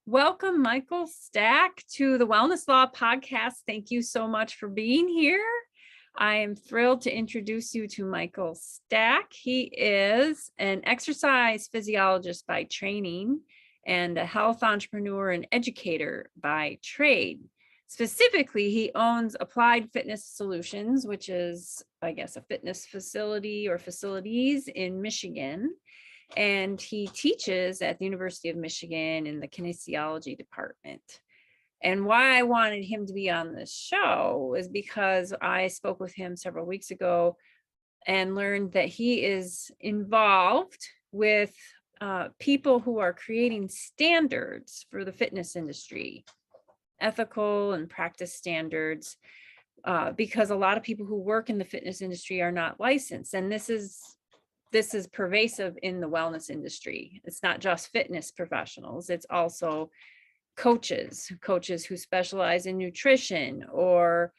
Welcome, Michael Stack, to the Wellness Law Podcast. Thank you so much for being here. I am thrilled to introduce you to Michael Stack. He is an exercise physiologist by training and a health entrepreneur and educator by trade. Specifically, he owns Applied Fitness Solutions, which is, I guess, a fitness facility or facilities in Michigan. And he teaches at the University of Michigan in the kinesiology department. And why I wanted him to be on this show is because I spoke with him several weeks ago and learned that he is involved with people who are creating standards for the fitness industry, ethical and practice standards, because a lot of people who work in the fitness industry are not licensed. And this is pervasive in the wellness industry. It's not just fitness professionals, it's also coaches who specialize in nutrition or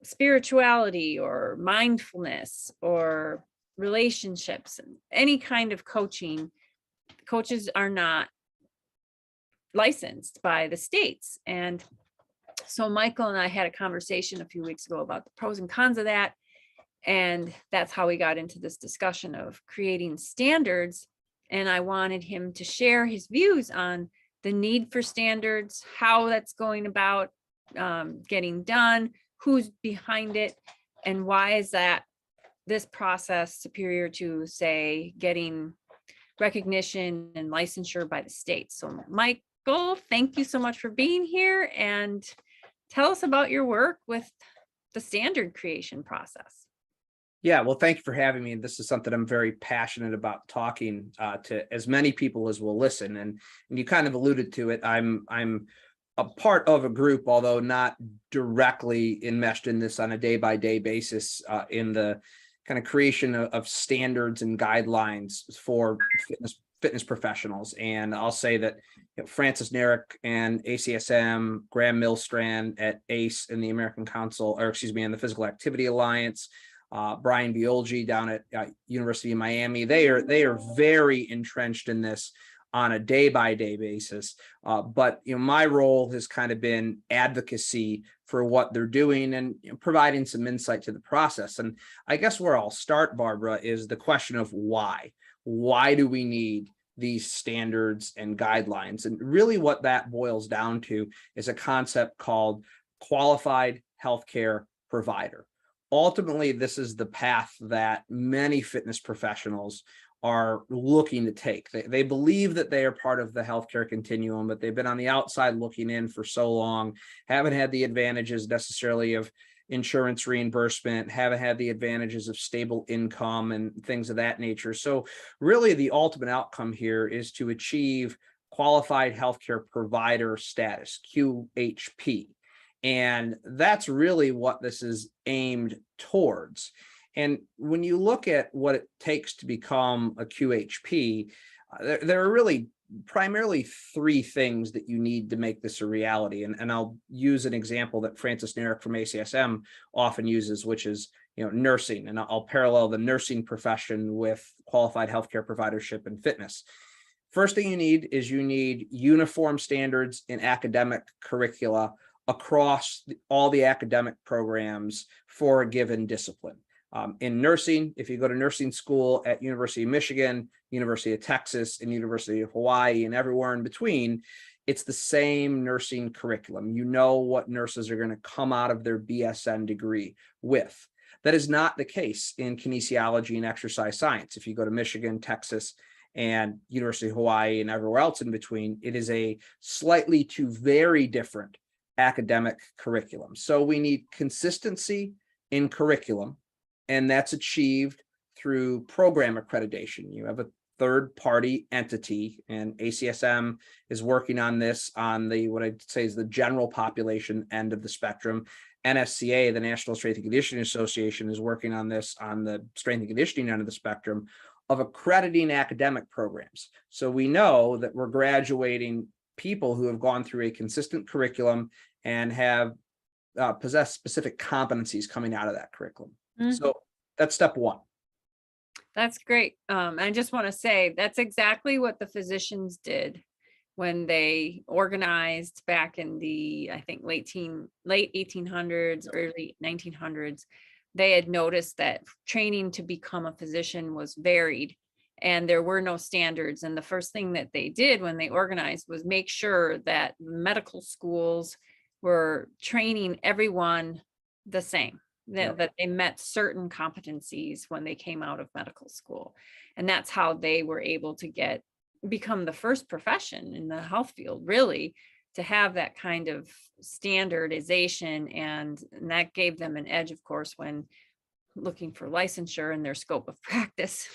spirituality or mindfulness or relationships. Any kind of coaching. Coaches are not licensed by the states. And so Michael and I had a conversation a few weeks ago about the pros and cons of that. And that's how we got into this discussion of creating standards. And I wanted him to share his views on the need for standards, how that's going about getting done, who's behind it, and why is that this process superior to, say, getting recognition and licensure by the state. So Michael, thank you so much for being here, and tell us about your work with the standard creation process. Yeah, well, thank you for having me. This is something I'm very passionate about talking to as many people as will listen. And you kind of alluded to it. I'm a part of a group, although not directly enmeshed in this on a day-by-day basis in the kind of creation of standards and guidelines for fitness professionals. And I'll say that Francis Narek and ACSM, Graham Milstrand at ACE and the American Council, or excuse me, and the Physical Activity Alliance, Brian Biolgi down at University of Miami. They are very entrenched in this on a day-by-day basis. But my role has kind of been advocacy for what they're doing and providing some insight to the process. And I guess where I'll start, Barbara, is the question of why. Why do we need these standards and guidelines? And really what that boils down to is a concept called qualified healthcare provider. Ultimately, this is the path that many fitness professionals are looking to take. They believe that they are part of the healthcare continuum, but they've been on the outside looking in for so long, haven't had the advantages necessarily of insurance reimbursement, haven't had the advantages of stable income and things of that nature. So really the ultimate outcome here is to achieve qualified healthcare provider status, QHP. And that's really what this is aimed towards. And when you look at what it takes to become a QHP, there are really primarily three things that you need to make this a reality. And I'll use an example that Francis Narek from ACSM often uses, which is nursing. And I'll parallel the nursing profession with qualified healthcare providership and fitness. First thing you need is uniform standards in academic curricula across all the academic programs for a given discipline. In nursing, if you go to nursing school at University of Michigan, University of Texas, and University of Hawaii, and everywhere in between, it's the same nursing curriculum. You know what nurses are going to come out of their BSN degree with. That is not the case in kinesiology and exercise science. If you go to Michigan, Texas, and University of Hawaii, and everywhere else in between, it is a slightly to very different academic curriculum. So we need consistency in curriculum, and that's achieved through program accreditation. You have a third-party entity, and ACSM is working on this on the what I'd say is the general population end of the spectrum. NSCA, the National Strength and Conditioning Association, is working on this on the strength and conditioning end of the spectrum of accrediting academic programs. So we know that we're graduating people who have gone through a consistent curriculum and have possessed specific competencies coming out of that curriculum. Mm-hmm. So that's step one. That's great. I just want to say that's exactly what the physicians did when they organized back in the, I think, late 1800s, early 1900s, they had noticed that training to become a physician was varied and there were no standards. And the first thing that they did when they organized was make sure that medical schools were training everyone the same, that they met certain competencies when they came out of medical school. And that's how they were able to become the first profession in the health field, really, to have that kind of standardization. And that gave them an edge, of course, when looking for licensure in their scope of practice,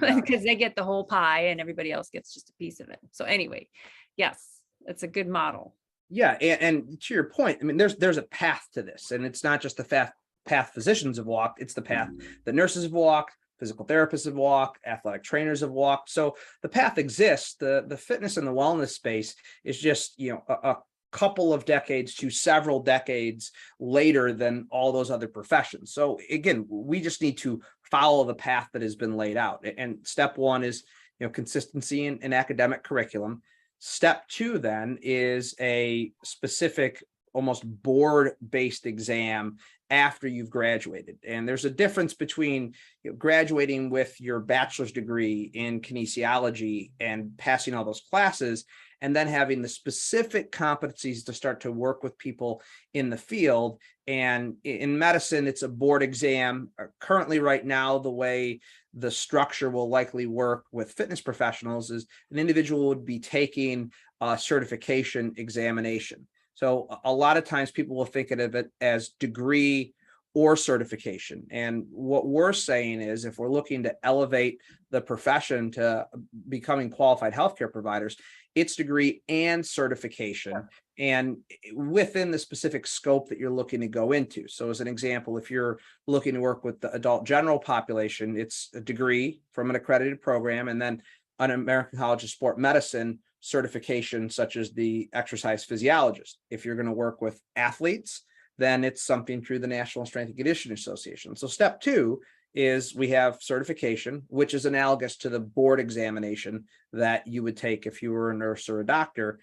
because they get the whole pie and everybody else gets just a piece of it. So anyway, yes, it's a good model. Yeah, and to your point, I mean, there's a path to this, and it's not just the path physicians have walked; it's the path that nurses have walked, physical therapists have walked, athletic trainers have walked. So the path exists. The fitness and the wellness space is just, a couple of decades to several decades later than all those other professions. So again, we just need to follow the path that has been laid out. And step one is, consistency in academic curriculum. Step two then is a specific, almost board-based exam after you've graduated. And there's a difference between graduating with your bachelor's degree in kinesiology and passing all those classes, and then having the specific competencies to start to work with people in the field. And in medicine, it's a board exam. Currently, right now, the way the structure will likely work with fitness professionals is an individual would be taking a certification examination. So a lot of times people will think of it as degree or certification. And what we're saying is, if we're looking to elevate the profession to becoming qualified healthcare providers, it's degree and certification, and within the specific scope that you're looking to go into. So as an example, if you're looking to work with the adult general population, it's a degree from an accredited program, and then an American College of Sport Medicine certification, such as the exercise physiologist. If you're going to work with athletes, then it's something through the National Strength and Conditioning Association. So step two is we have certification, which is analogous to the board examination that you would take if you were a nurse or a doctor.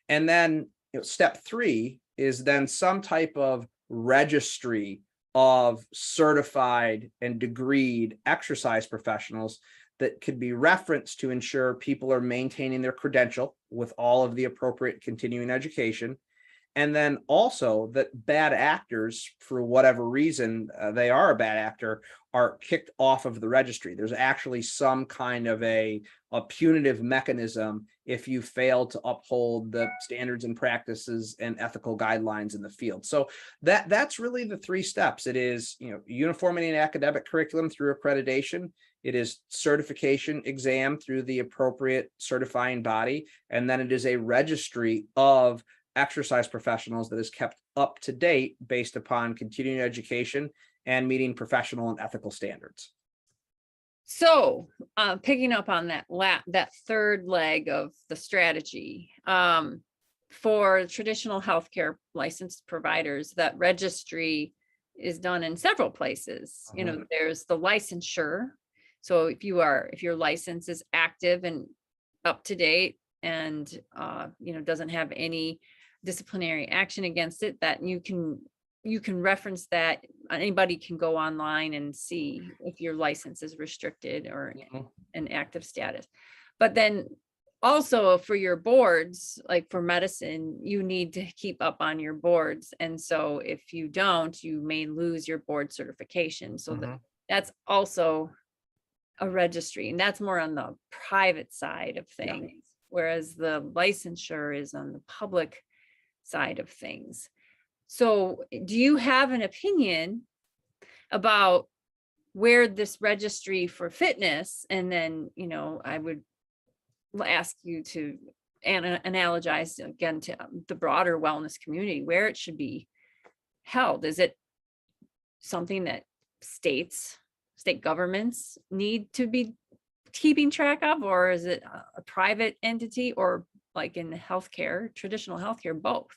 And then step three is then some type of registry of certified and degreed exercise professionals that could be referenced to ensure people are maintaining their credential with all of the appropriate continuing education. And then also that bad actors, for whatever reason, they are a bad actor, are kicked off of the registry. There's actually some kind of a punitive mechanism if you fail to uphold the standards and practices and ethical guidelines in the field. So that's really the three steps. It is, uniformity in academic curriculum through accreditation. It is certification exam through the appropriate certifying body. And then it is a registry of exercise professionals that is kept up to date based upon continuing education and meeting professional and ethical standards. So picking up on that third leg of the strategy, for traditional healthcare licensed providers, that registry is done in several places. There's the licensure. So if your license is active and up to date and doesn't have any disciplinary action against it, that you can reference that. Anybody can go online and see if your license is restricted or an active status. But then also for your boards, like for medicine, you need to keep up on your boards. And so if you don't, you may lose your board certification. So that's also a registry, and that's more on the private side of things, whereas the licensure is on the public side of things. So do you have an opinion about where this registry for fitness, and then, I would ask you to analogize again to the broader wellness community, where it should be held? Is it something that state governments need to be keeping track of, or is it a private entity, or like in healthcare, traditional healthcare, both?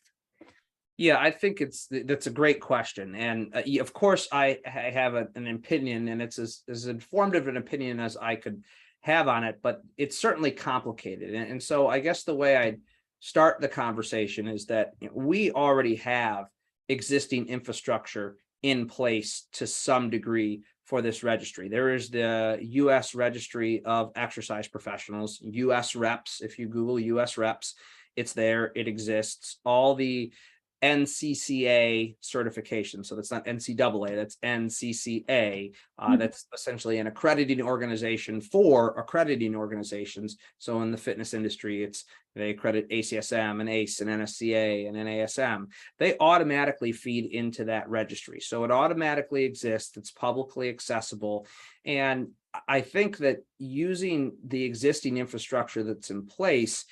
Yeah, I think that's a great question. And of course, I have an opinion, and it's as informative an opinion as I could have on it, but it's certainly complicated. And so I guess the way I'd start the conversation is that we already have existing infrastructure in place to some degree for this registry. There is the U.S. Registry of Exercise Professionals, U.S. Reps. If you Google U.S. Reps, it's there, it exists. All the NCCA certification. So that's not NCAA, that's NCCA. That's essentially an accrediting organization for accrediting organizations. So in the fitness industry, they accredit ACSM and ACE and NSCA and NASM. They automatically feed into that registry. So it automatically exists. It's publicly accessible. And I think that using the existing infrastructure that's in place,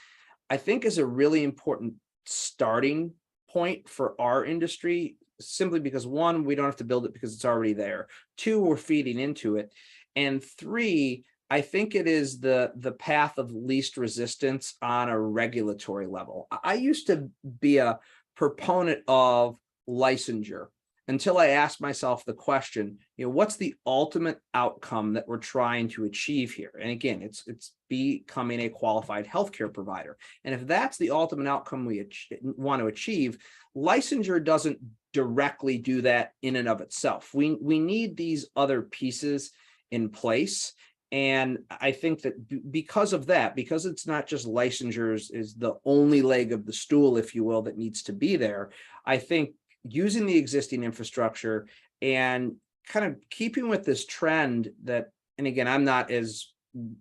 I think is a really important starting point for our industry, simply because one, we don't have to build it because it's already there. Two, we're feeding into it. And three, I think it is the path of least resistance on a regulatory level. I used to be a proponent of licensure until I asked myself the question, what's the ultimate outcome that we're trying to achieve here? And again, it's becoming a qualified healthcare provider. And if that's the ultimate outcome we want to achieve, licensure doesn't directly do that in and of itself. We need these other pieces in place. And I think that because of that, because it's not just licensures is the only leg of the stool, if you will, that needs to be there, I think using the existing infrastructure and kind of keeping with this trend that, and again, I'm not as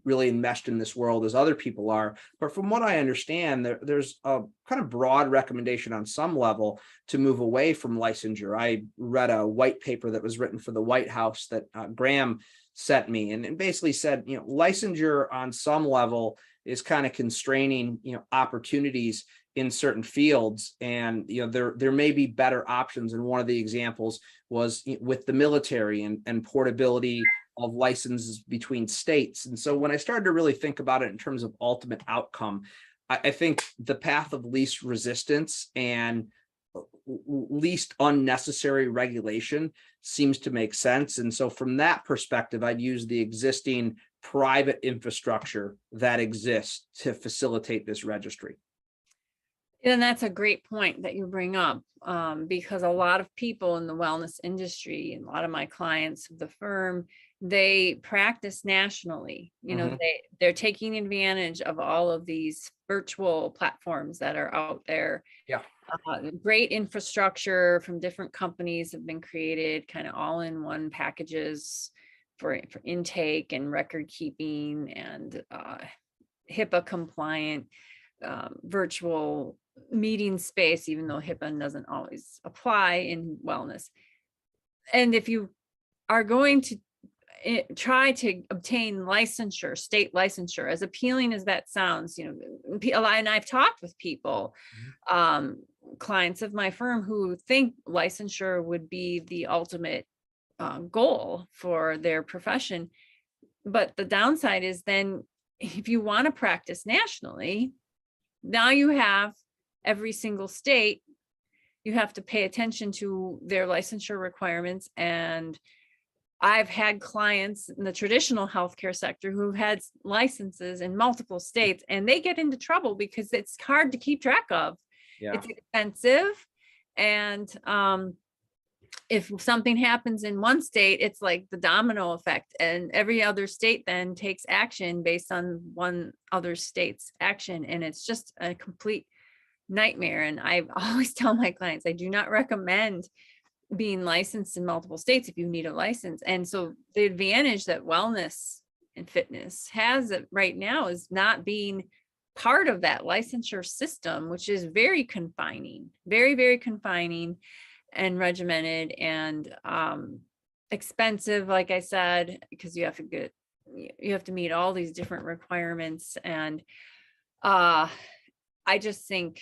really enmeshed in this world as other people are, but from what I understand, there's a kind of broad recommendation on some level to move away from licensure. I read a white paper that was written for the White House that Graham sent me, and basically said, licensure on some level is kind of constraining, opportunities in certain fields. And, there may be better options. And one of the examples was with the military and portability of licenses between states. And so when I started to really think about it in terms of ultimate outcome, I think the path of least resistance and least unnecessary regulation seems to make sense. And so from that perspective, I'd use the existing private infrastructure that exists to facilitate this registry. And that's a great point that you bring up, because a lot of people in the wellness industry and a lot of my clients of the firm, they practice nationally. They're taking advantage of all of these virtual platforms that are out there. Yeah. Great infrastructure from different companies have been created, kind of all in one packages for intake and record keeping and HIPAA compliant virtual meeting space, even though HIPAA doesn't always apply in wellness. And if you are going to try to obtain licensure, state licensure, as appealing as that sounds, and I've talked with people, clients of my firm who think licensure would be the ultimate goal for their profession. But the downside is then if you want to practice nationally, now you have every single state, you have to pay attention to their licensure requirements. And I've had clients in the traditional healthcare sector who've had licenses in multiple states, and they get into trouble because it's hard to keep track of. Yeah. It's expensive. And if something happens in one state, it's like the domino effect, and every other state then takes action based on one other state's action. And it's just a complete nightmare. And I always tell my clients, I do not recommend being licensed in multiple states if you need a license. And so the advantage that wellness and fitness has right now is not being part of that licensure system, which is very confining, very, very confining and regimented and expensive, like I said, because you have to meet all these different requirements. And I just think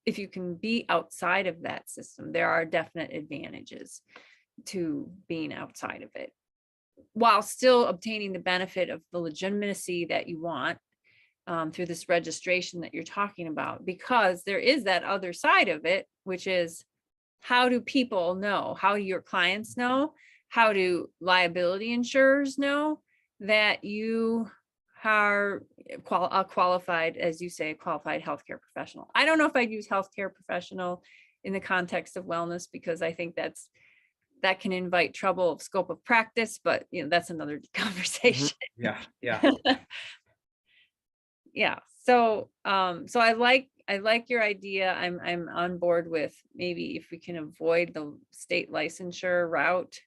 if you can be outside of that system, there are definite advantages to being outside of it, while still obtaining the benefit of the legitimacy that you want through this registration that you're talking about. Because there is that other side of it, which is, how do people know? How do your clients know? How do liability insurers know? that you are qualified, as you say, a qualified healthcare professional. I don't know if I'd use healthcare professional in the context of wellness, because I think that can invite trouble of scope of practice, but that's another conversation. Yeah, yeah. Yeah. So I like your idea. I'm on board with maybe if we can avoid the state licensure route.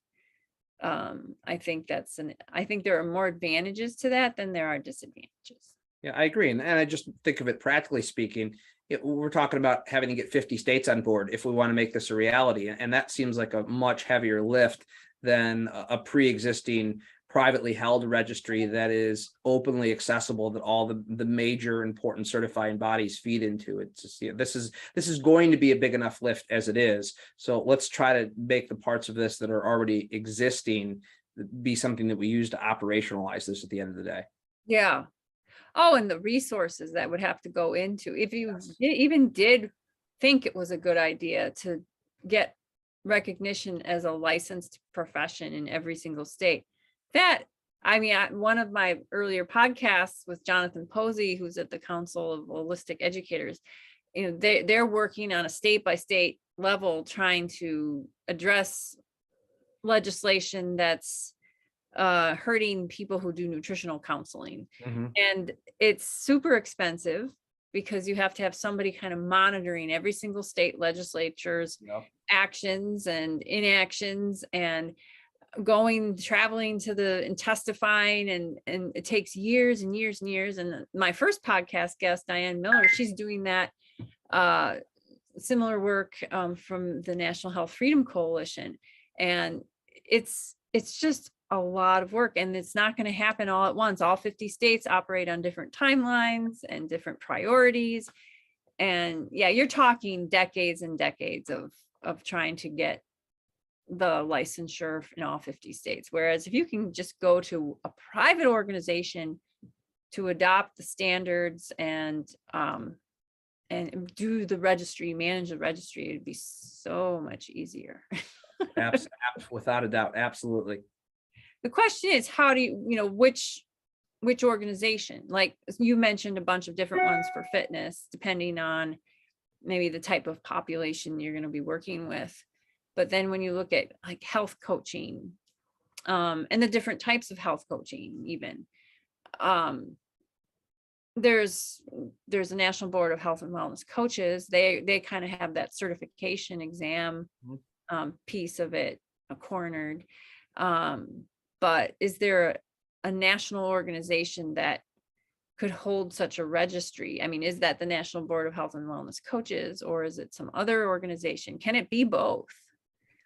I think there are more advantages to that than there are disadvantages. Yeah, I agree. And I just think of it practically speaking, we're talking about having to get 50 states on board if we want to make this a reality. And that seems like a much heavier lift than a pre-existing privately held registry that is openly accessible, that all the major important certifying bodies feed into. It's just, this is going to be a big enough lift as it is. So let's try to make the parts of this that are already existing be something that we use to operationalize this at the end of the day. Yeah. Oh, and the resources that would have to go into, if you Yes. even did think it was a good idea to get recognition as a licensed profession in every single state. One of my earlier podcasts with Jonathan Posey, who's at the Council of Holistic Educators, they're working on a state by state level trying to address legislation that's hurting people who do nutritional counseling. Mhm. And it's super expensive because you have to have somebody kind of monitoring every single state legislature's Yep. actions and inactions, and traveling and testifying, and it takes years and years and years. And my first podcast guest, Diane Miller, she's doing that similar work from the National Health Freedom Coalition. And it's just a lot of work, and it's not going to happen all at once. All 50 states operate on different timelines and different priorities. And yeah, you're talking decades and decades of trying to get the licensure in all 50 states. Whereas if you can just go to a private organization to adopt the standards and do the registry, manage the registry, it'd be so much easier. Without a doubt. Absolutely. The question is, how do which organization? Like you mentioned a bunch of different ones for fitness, depending on maybe the type of population you're going to be working with. But then when you look at like health coaching, and the different types of health coaching, even there's a National Board of Health and Wellness Coaches. They kind of have that certification exam piece of it cornered. But is there a national organization that could hold such a registry? I mean, is that the National Board of Health and Wellness Coaches, or is it some other organization? Can it be both?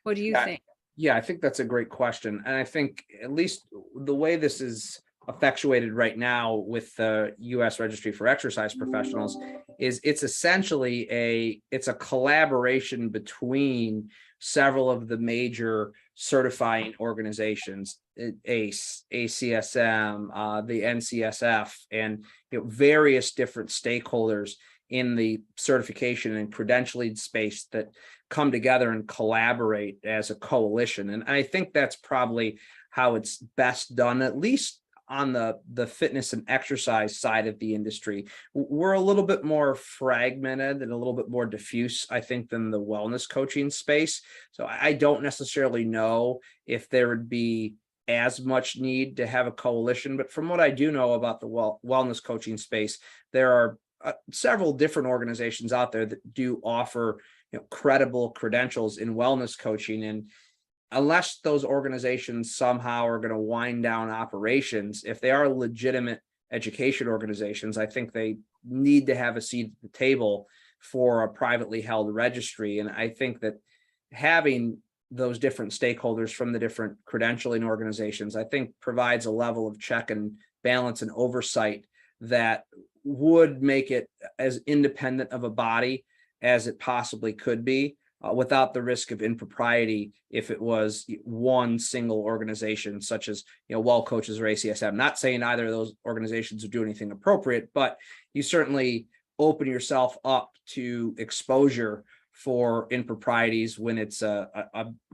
What do you think? Yeah, I think that's a great question. And I think at least the way this is effectuated right now with the U.S. Registry for Exercise Professionals is it's essentially it's a collaboration between several of the major certifying organizations, ACE, ACSM, the NCSF, and various different stakeholders in the certification and credentialing space that come together and collaborate as a coalition. And I think that's probably how it's best done, at least on the fitness and exercise side of the industry. We're a little bit more fragmented and a little bit more diffuse, I think, than the wellness coaching space. So I don't necessarily know if there would be as much need to have a coalition, but from what I do know about the wellness coaching space, there are several different organizations out there that do offer credible credentials in wellness coaching. And unless those organizations somehow are going to wind down operations, if they are legitimate education organizations, I think they need to have a seat at the table for a privately held registry. And I think that having those different stakeholders from the different credentialing organizations, I think provides a level of check and balance and oversight that would make it as independent of a body as it possibly could be, without the risk of impropriety if it was one single organization, such as Well Coaches or ACSM. Not saying either of those organizations would do anything appropriate, but you certainly open yourself up to exposure for improprieties when it's a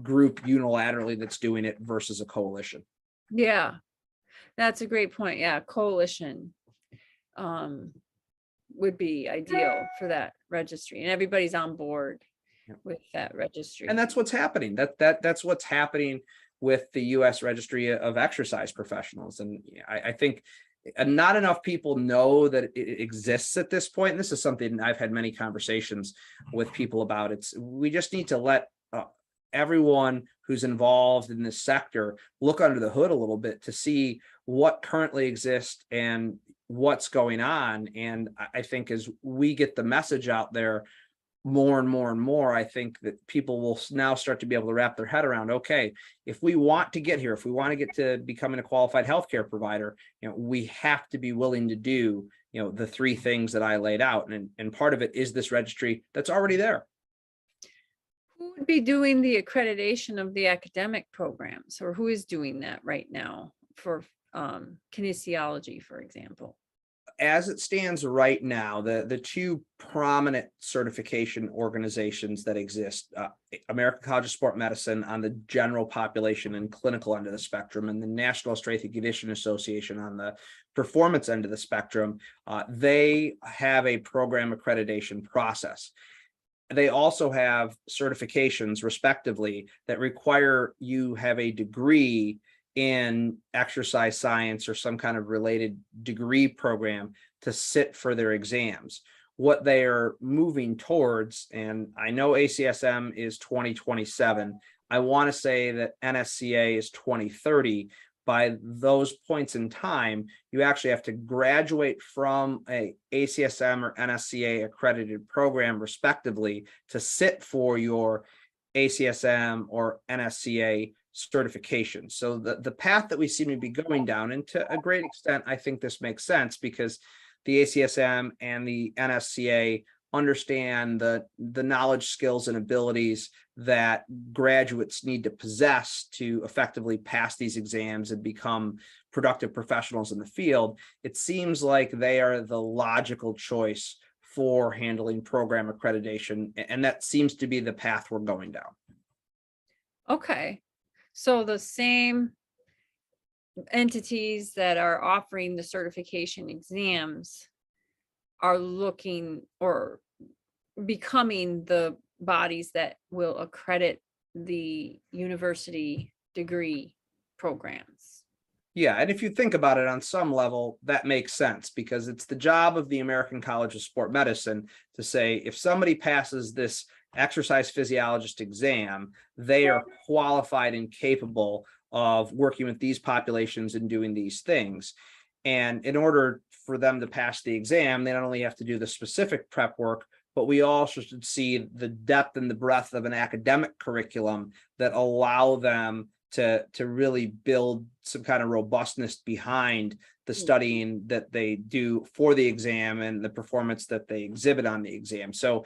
group unilaterally that's doing it versus a coalition. Yeah. That's a great point. Yeah, coalition would be ideal for that registry, and everybody's on board Yep. with that registry. And that's what's happening. That's what's happening with the U.S. Registry of Exercise Professionals. And I think not enough people know that it exists at this point. And this is something I've had many conversations with people about. We just need to let everyone who's involved in this sector look under the hood a little bit to see what currently exists and what's going on. And I think as we get the message out there more and more and more, I think that people will now start to be able to wrap their head around, okay, if we want to get here, if we want to get to becoming a qualified healthcare provider, we have to be willing to do, the three things that I laid out. And part of it is this registry that's already there. Who would be doing the accreditation of the academic programs, or who is doing that right now for kinesiology, for example? As it stands right now, the two prominent certification organizations that exist, American College of Sport Medicine on the general population and clinical end of the spectrum, and the National Strength and Conditioning Association on the performance end of the spectrum, they have a program accreditation process. They also have certifications, respectively, that require you have a degree in exercise science or some kind of related degree program to sit for their exams. What they are moving towards, and I know ACSM is 2027, I want to say that NSCA is 2030. By those points in time, you actually have to graduate from a ACSM or NSCA accredited program, respectively, to sit for your ACSM or NSCA certification. So the path that we seem to be going down, and to a great extent, I think this makes sense because the ACSM and the NSCA understand the knowledge, skills, and abilities that graduates need to possess to effectively pass these exams and become productive professionals in the field. It seems like they are the logical choice for handling program accreditation, and that seems to be the path we're going down. Okay, so the same entities that are offering the certification exams are looking or becoming the bodies that will accredit the university degree programs. Yeah, and if you think about it on some level, that makes sense because it's the job of the American College of Sport Medicine to say if somebody passes this exercise physiologist exam, they are qualified and capable of working with these populations and doing these things. And in order for them to pass the exam, they not only have to do the specific prep work, but we also should see the depth and the breadth of an academic curriculum that allow them to really build some kind of robustness behind the studying that they do for the exam and the performance that they exhibit on the exam. So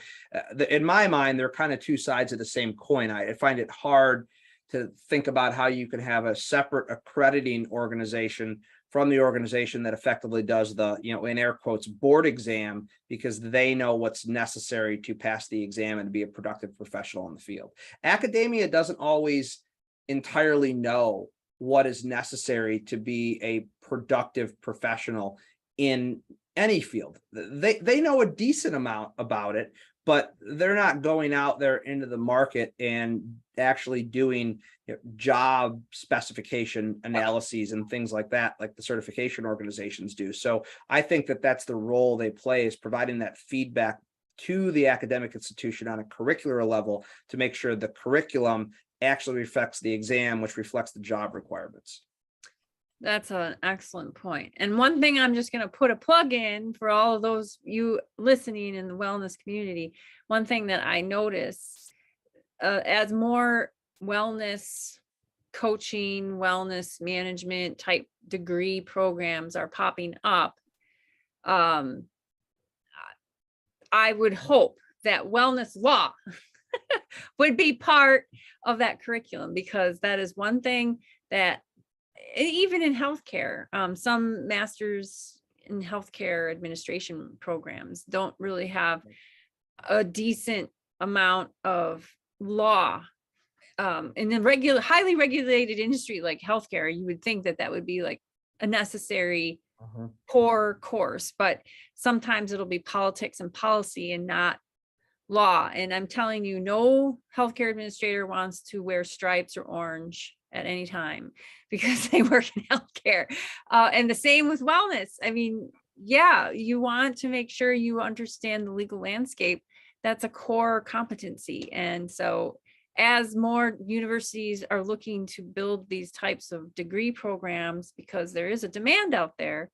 in my mind, they're kind of two sides of the same coin. I find it hard to think about how you can have a separate accrediting organization from the organization that effectively does the, in air quotes, board exam, because they know what's necessary to pass the exam and be a productive professional in the field. Academia doesn't always entirely know what is necessary to be a productive professional in any field. They know a decent amount about it, but they're not going out there into the market and actually doing job specification analyses and things like that, like the certification organizations do. So I think that that's the role they play, is providing that feedback to the academic institution on a curricular level to make sure the curriculum actually reflects the exam, which reflects the job requirements. That's an excellent point. And one thing I'm just going to put a plug in for all of those you listening in the wellness community. One thing that I notice as more wellness coaching, wellness management type degree programs are popping up, I would hope that wellness law would be part of that curriculum, because that is one thing that even in healthcare, some masters in healthcare administration programs don't really have a decent amount of law. In a highly regulated industry like healthcare, you would think that that would be like a necessary Mhm. core course, but sometimes it'll be politics and policy and not law. And I'm telling you, no healthcare administrator wants to wear stripes or orange at any time because they work in healthcare. And the same with wellness. I mean, yeah, you want to make sure you understand the legal landscape. That's a core competency. And so as more universities are looking to build these types of degree programs, because there is a demand out there,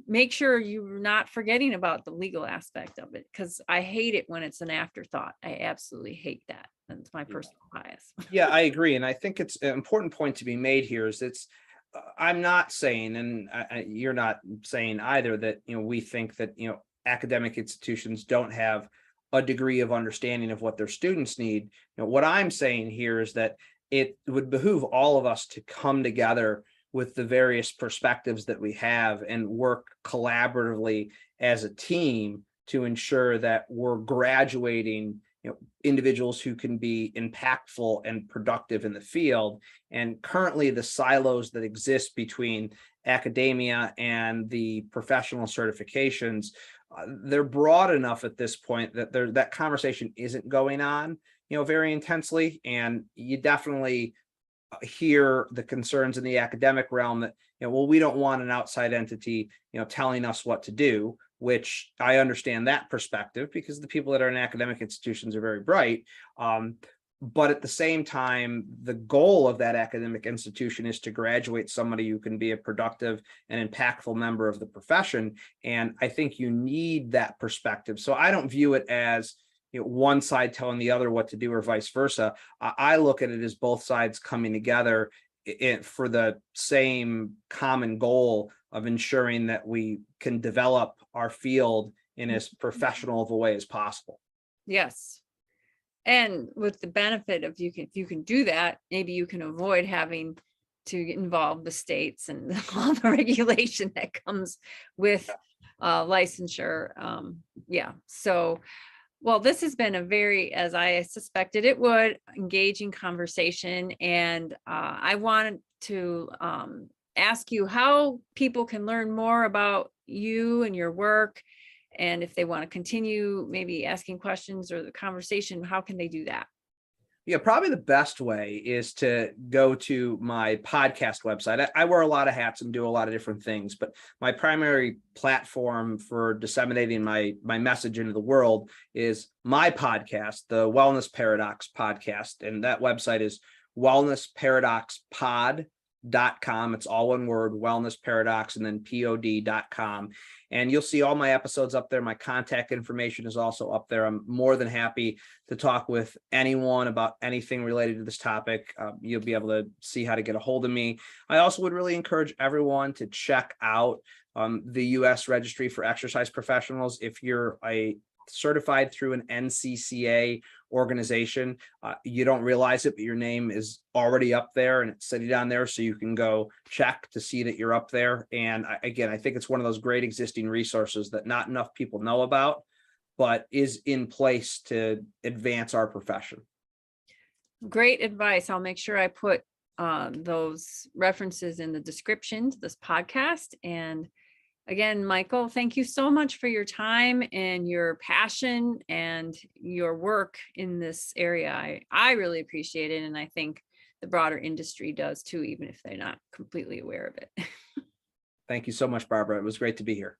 make sure you're not forgetting about the legal aspect of it, because I hate it when it's an afterthought. I absolutely hate that. That's my personal bias. Yeah, I agree. And I think it's an important point to be made here is I'm not saying, and you're not saying either, that, we think that, academic institutions don't have a degree of understanding of what their students need. What I'm saying here is that it would behoove all of us to come together with the various perspectives that we have and work collaboratively as a team to ensure that we're graduating individuals who can be impactful and productive in the field. And currently the silos that exist between academia and the professional certifications, they're broad enough at this point that that conversation isn't going on very intensely. And you definitely hear the concerns in the academic realm that, well, we don't want an outside entity, telling us what to do, which I understand that perspective because the people that are in academic institutions are very bright. But at the same time, the goal of that academic institution is to graduate somebody who can be a productive and impactful member of the profession. And I think you need that perspective. So I don't view it as one side telling the other what to do or vice versa. I look at it as both sides coming together for the same common goal of ensuring that we can develop our field in as professional of a way as possible. Yes. And with the benefit of if you can do that, maybe you can avoid having to involve the states and all the regulation that comes with licensure. Yeah. So, well, this has been a very, as I suspected it would, engaging conversation. And I wanted to ask you how people can learn more about you and your work. And if they want to continue maybe asking questions or the conversation, how can they do that? Yeah, probably the best way is to go to my podcast website. I wear a lot of hats and do a lot of different things, but my primary platform for disseminating my message into the world is my podcast, the Wellness Paradox podcast. And that website is wellnessparadoxpod.com. It's all one word, wellness paradox, and then pod.com. And you'll see all my episodes up there. My contact information is also up there. I'm more than happy to talk with anyone about anything related to this topic. You'll be able to see how to get a hold of me. I also would really encourage everyone to check out the U.S. Registry for Exercise Professionals. If you're certified through an NCCA organization, you don't realize it, but your name is already up there and it's sitting down there, so you can go check to see that you're up there. And I think it's one of those great existing resources that not enough people know about, but is in place to advance our profession. Great advice. I'll make sure I put those references in the description to this podcast. And again, Michael, thank you so much for your time and your passion and your work in this area. I really appreciate it. And I think the broader industry does too, even if they're not completely aware of it. Thank you so much, Barbara. It was great to be here.